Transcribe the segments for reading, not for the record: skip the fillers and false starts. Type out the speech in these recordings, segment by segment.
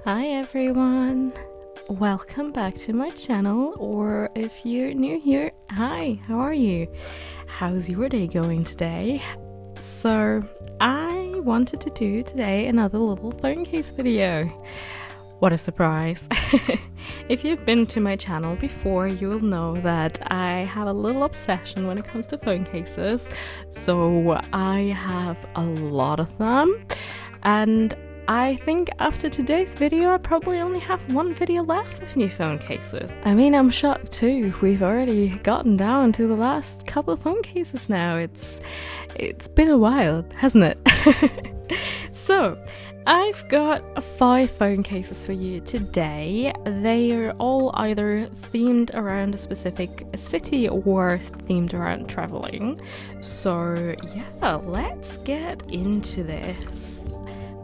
Hi everyone, welcome back to my channel, or if you're new here, hi, how are you? How's your day going today? So I wanted to do today another little phone case video. What a surprise. If you've been to my channel before, you'll know that I have a little obsession when it comes to phone cases. So I have a lot of them, and I think after today's video I probably only have one video left with new phone cases. I mean, I'm shocked too. We've already gotten down to the last couple of phone cases now. It's been a while, hasn't it? So I've got 5 phone cases for you today. They are all either themed around a specific city or themed around traveling. So yeah, let's get into this.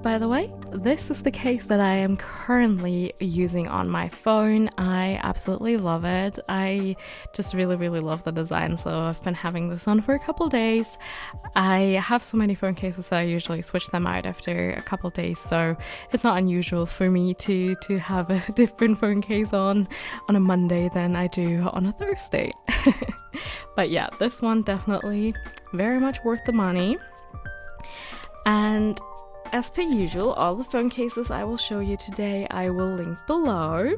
By the way, this is the case that I am currently using on my phone. I absolutely love it. I just really love the design, so I've been having this on for a couple days. I have so many phone cases that I usually switch them out after a couple days, so it's not unusual for me to have a different phone case on a Monday than I do on a Thursday. But yeah, this one definitely very much worth the money. And as per usual, all the phone cases I will show you today I will link below.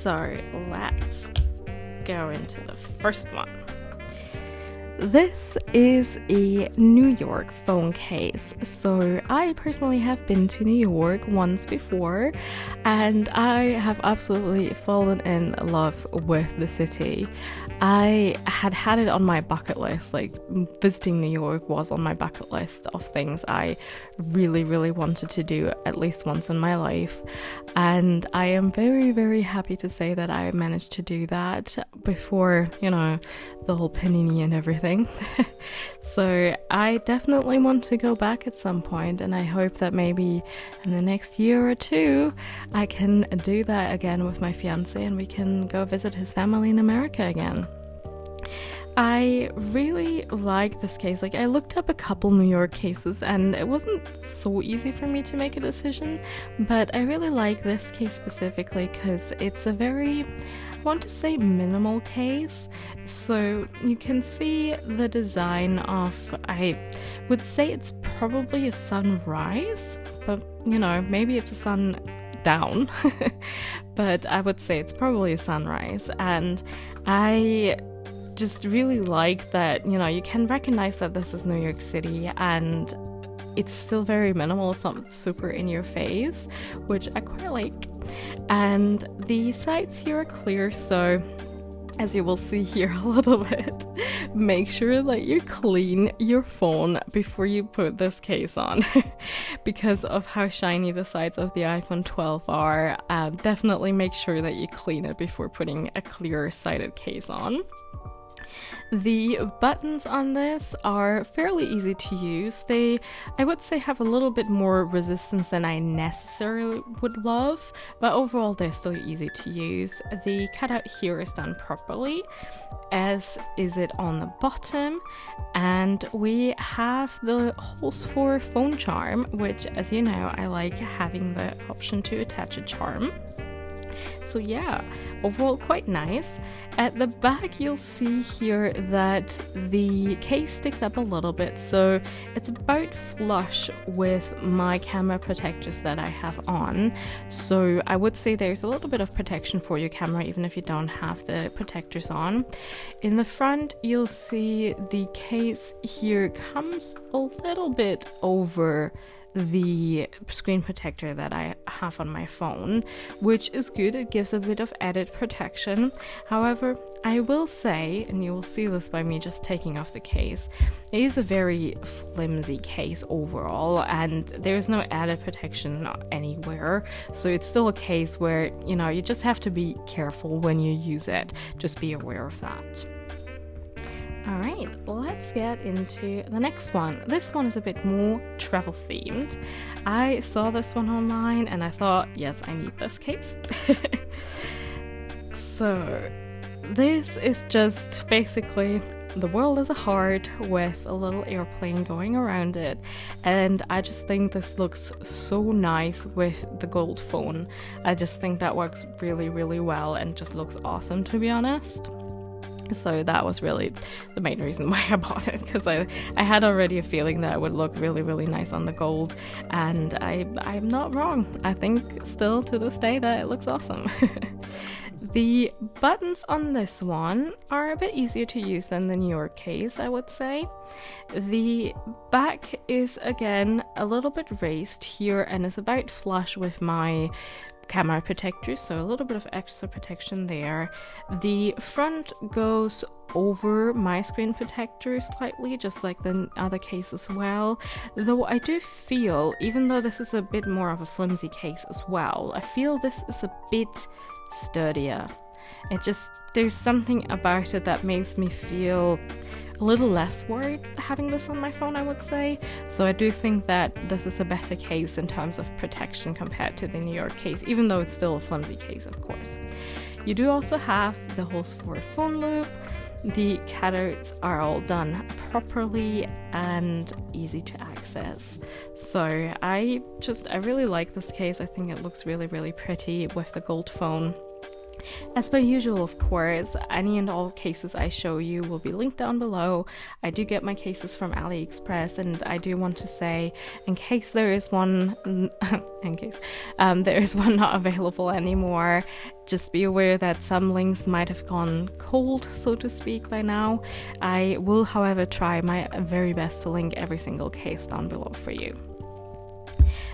So let's go into the first one. This is a New York phone case. So I personally have been to New York once before, and I have absolutely fallen in love with the city. I had it on my bucket list, like visiting New York was on my bucket list of things I really wanted to do at least once in my life, and I am very happy to say that I managed to do that before, the whole panini and everything. So I definitely want to go back at some point, and I hope that maybe in the next year or two I can do that again with my fiance and we can go visit his family in America again. I really like this case. Like, I looked up a couple New York cases and it wasn't so easy for me to make a decision, but I really like this case specifically because it's a very, I want to say, minimal case. So you can see the design of, I would say it's probably a sunrise, but maybe it's a sun down. But I would say it's probably a sunrise, and I just really like that, you can recognize that this is New York City and it's still very minimal. It's not super in your face, which I quite like. And the sides here are clear, so as you will see here a little bit, make sure that you clean your phone before you put this case on. Because of how shiny the sides of the iPhone 12 are, definitely make sure that you clean it before putting a clear sided case on. The buttons on this are fairly easy to use. They, I would say, have a little bit more resistance than I necessarily would love, but overall they're still easy to use. The cutout here is done properly, as is it on the bottom, and we have the holes for phone charm, which, as you know, I like having the option to attach a charm. So yeah, overall quite nice. At the back you'll see here that the case sticks up a little bit, so it's about flush with my camera protectors that I have on. So I would say there's a little bit of protection for your camera even if you don't have the protectors on. In the front you'll see the case here comes a little bit over the screen protector that I have on my phone, which is good. It gives a bit of added protection. However, I will say, and you will see this by me just taking off the case, it is a very flimsy case overall, and there's no added protection anywhere. So it's still a case where, you just have to be careful when you use it. Just be aware of that. Alright, let's get into the next one. This one is a bit more travel themed. I saw this one online and I thought, yes, I need this case. So this is just basically the world is a heart with a little airplane going around it, and I just think this looks so nice with the gold phone. I just think that works really, really well and just looks awesome, to be honest. So that was really the main reason why I bought it, because I had already a feeling that it would look really, really nice on the gold, and I'm not wrong. I think still to this day that it looks awesome. The buttons on this one are a bit easier to use than the New York case, I would say. The back is again a little bit raised here and is about flush with my camera protector, so a little bit of extra protection there. The front goes over my screen protector slightly, just like the other case as well, though I do feel, even though this is a bit more of a flimsy case as well, I feel this is a bit sturdier. There's something about it that makes me feel a little less worried having this on my phone, I would say. So I do think that this is a better case in terms of protection compared to the New York case, even though it's still a flimsy case, of course. You do also have the holes for a phone loop. The cutouts are all done properly and easy to access. So I really like this case. I think it looks really, really pretty with the gold phone. As per usual, of course, any and all cases I show you will be linked down below. I do get my cases from AliExpress, and I do want to say, in case there is one there is one not available anymore, just be aware that some links might have gone cold, so to speak, by now. I will, however, try my very best to link every single case down below for you.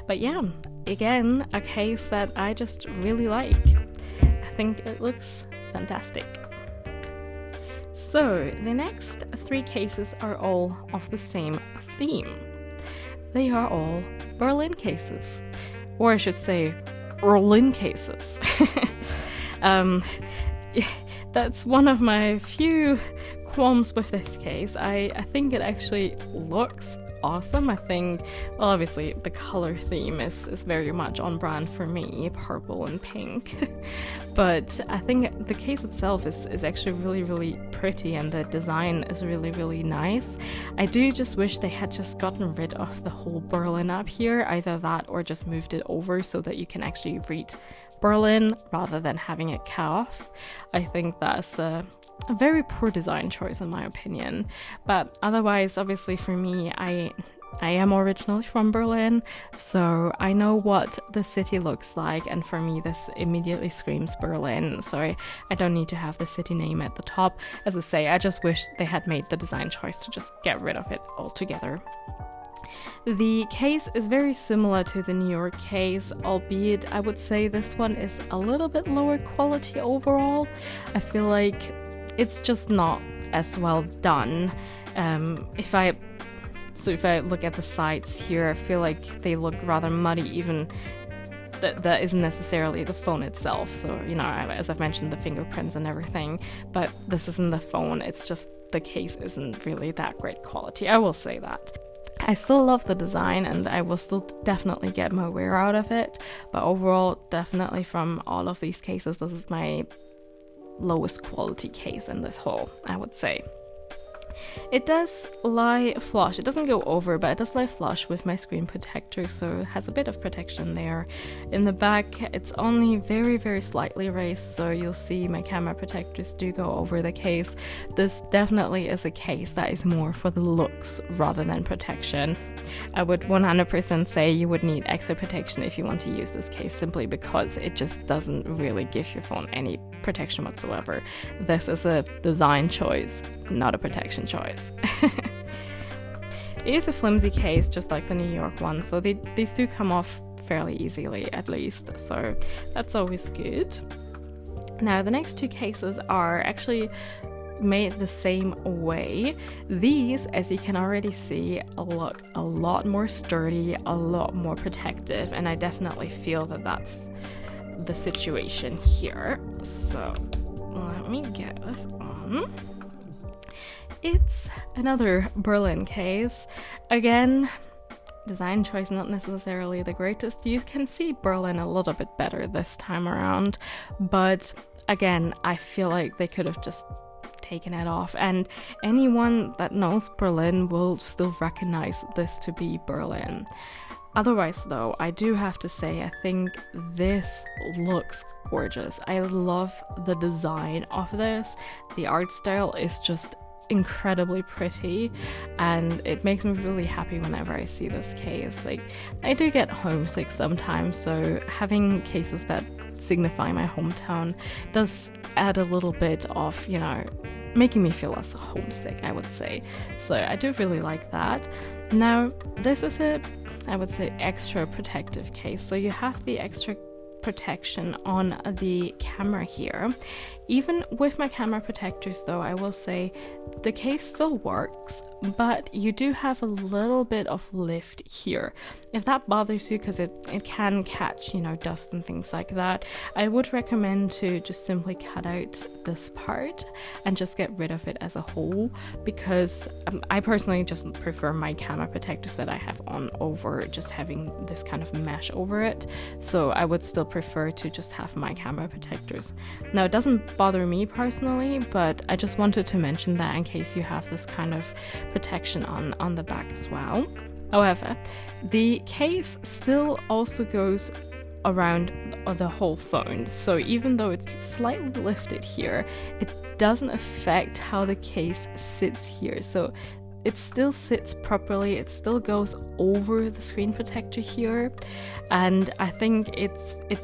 But yeah, again, a case that I just really like. I think it looks fantastic. So the next three cases are all of the same theme. They are all Berlin cases, or I should say Berlin cases. That's one of my few qualms with this case. I think it actually looks awesome. I think, well, obviously the color theme is very much on brand for me, purple and pink. But I think the case itself is actually really, really pretty, and the design is really, really nice. I do just wish they had just gotten rid of the whole Berlin up here, either that or just moved it over so that you can actually read Berlin rather than having it cut off. I think that's a very poor design choice in my opinion. But otherwise, obviously for me, I am originally from Berlin, so I know what the city looks like, and for me this immediately screams Berlin, so I don't need to have the city name at the top. As I say, I just wish they had made the design choice to just get rid of it altogether. The case is very similar to the New York case, albeit I would say this one is a little bit lower quality overall. I feel like it's just not as well done. If I look at the sides here, I feel like they look rather muddy, even that isn't necessarily the phone itself. So, you know, as I've mentioned, the fingerprints and everything, but this isn't the phone, it's just the case isn't really that great quality, I will say that. I still love the design and I will still definitely get my wear out of it, but overall, definitely from all of these cases, this is my lowest quality case in this whole, I would say. It does lie flush, it doesn't go over, but it does lie flush with my screen protector, so it has a bit of protection there. In the back, it's only very, very slightly raised, so you'll see my camera protectors do go over the case. This definitely is a case that is more for the looks rather than protection. I would 100% say you would need extra protection if you want to use this case, simply because it just doesn't really give your phone any protection whatsoever. This is a design choice, not a protection choice. It is a flimsy case, just like the New York one, so these do come off fairly easily, at least, so that's always good. Now, the next two cases are actually made the same way. These, as you can already see, look a lot more sturdy, a lot more protective, and I definitely feel that that's the situation here. So let me get this on. It's another Berlin case. Again, design choice not necessarily the greatest. You can see Berlin a little bit better this time around, but again, I feel like they could have just taken it off, and anyone that knows Berlin will still recognize this to be Berlin. Otherwise though, I do have to say, I think this looks gorgeous. I love the design of this. The art style is just incredibly pretty, and it makes me really happy whenever I see this case. Like, I do get homesick sometimes, so having cases that signify my hometown does add a little bit of, you know, making me feel less homesick, I would say. So I do really like that. Now, this is a, I would say, extra protective case. So you have the extra protection on the camera here. Even with my camera protectors though, I will say the case still works, but you do have a little bit of lift here. If that bothers you, because it can catch, you know, dust and things like that, I would recommend to just simply cut out this part and just get rid of it as a whole, because I personally just prefer my camera protectors that I have on over just having this kind of mesh over it. So I would still prefer to just have my camera protectors. Now, it doesn't bother me personally, but I just wanted to mention that in case you have this kind of protection on the back as well. However, the case still also goes around the whole phone, so even though it's slightly lifted here, it doesn't affect how the case sits here. So it still sits properly, it still goes over the screen protector here, and I think it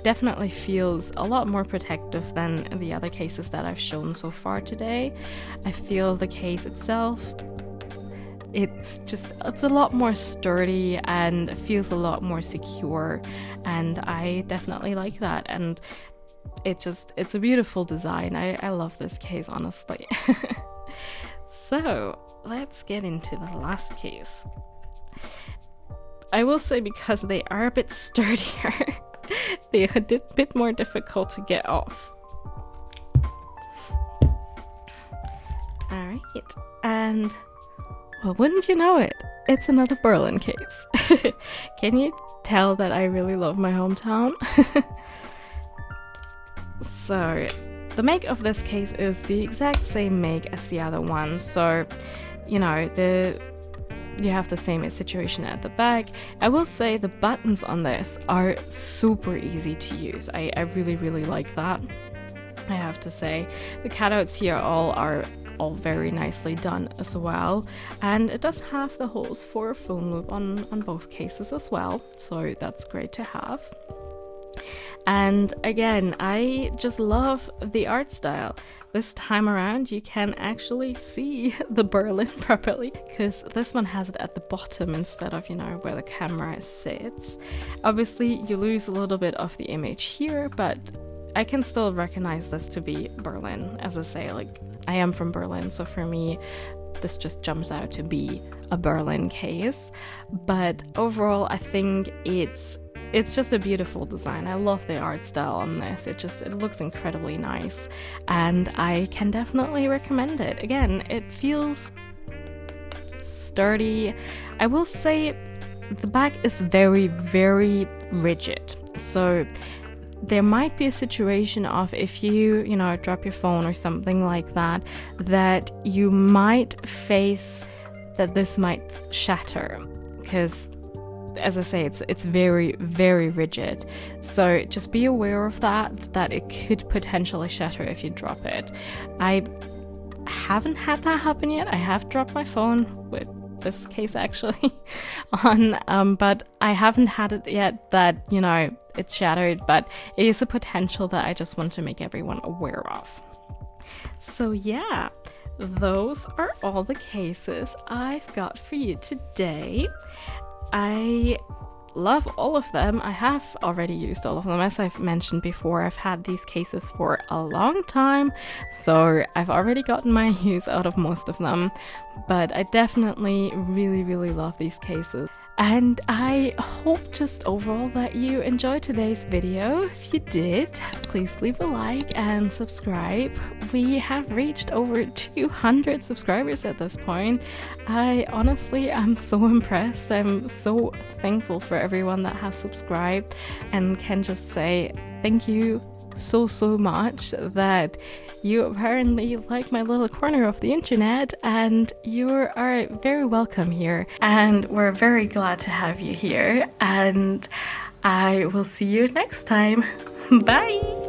definitely feels a lot more protective than the other cases that I've shown so far today. I feel the case itself, it's a lot more sturdy and feels a lot more secure, and I definitely like that. And it's a beautiful design. I love this case, honestly. So let's get into the last case. I will say, because they are a bit sturdier, they are a bit more difficult to get off. Alright, and well, wouldn't you know it, it's another Berlin case. Can you tell that I really love my hometown? So the make of this case is the exact same make as the other one. So, you know, you have the same situation at the back. I will say the buttons on this are super easy to use. I really, really like that, I have to say. The cutouts here are all very nicely done as well, and it does have the holes for a phone loop on both cases as well, so that's great to have. And again, I just love the art style. This time around you can actually see the Berlin properly, because this one has it at the bottom instead of, you know, where the camera sits. Obviously you lose a little bit of the image here, but I can still recognize this to be Berlin. As I say, like, I am from Berlin, so for me this just jumps out to be a Berlin case. But overall I think it's just a beautiful design. I love the art style on this. It looks incredibly nice, and I can definitely recommend it. Again, it feels sturdy. I will say the back is very, very rigid. So there might be a situation of, if you drop your phone or something like that, that you might face that this might shatter, because as I say, it's very, very rigid. So just be aware of that it could potentially shatter if you drop it. I haven't had that happen yet. I have dropped my phone with this case actually on, but I haven't had it yet that, you know, it's shattered, but it is a potential that I just want to make everyone aware of. So yeah, those are all the cases I've got for you today. I love all of them. I have already used all of them. As I've mentioned before, I've had these cases for a long time, so I've already gotten my use out of most of them, but I definitely really, really love these cases. And I hope just overall that you enjoyed today's video. If you did, please leave a like and subscribe. We have reached over 200 subscribers at this point. I honestly am so impressed. I'm so thankful for everyone that has subscribed, and can just say thank you so much that you apparently like my little corner of the internet, and you are very welcome here. And we're very glad to have you here. And I will see you next time. Bye!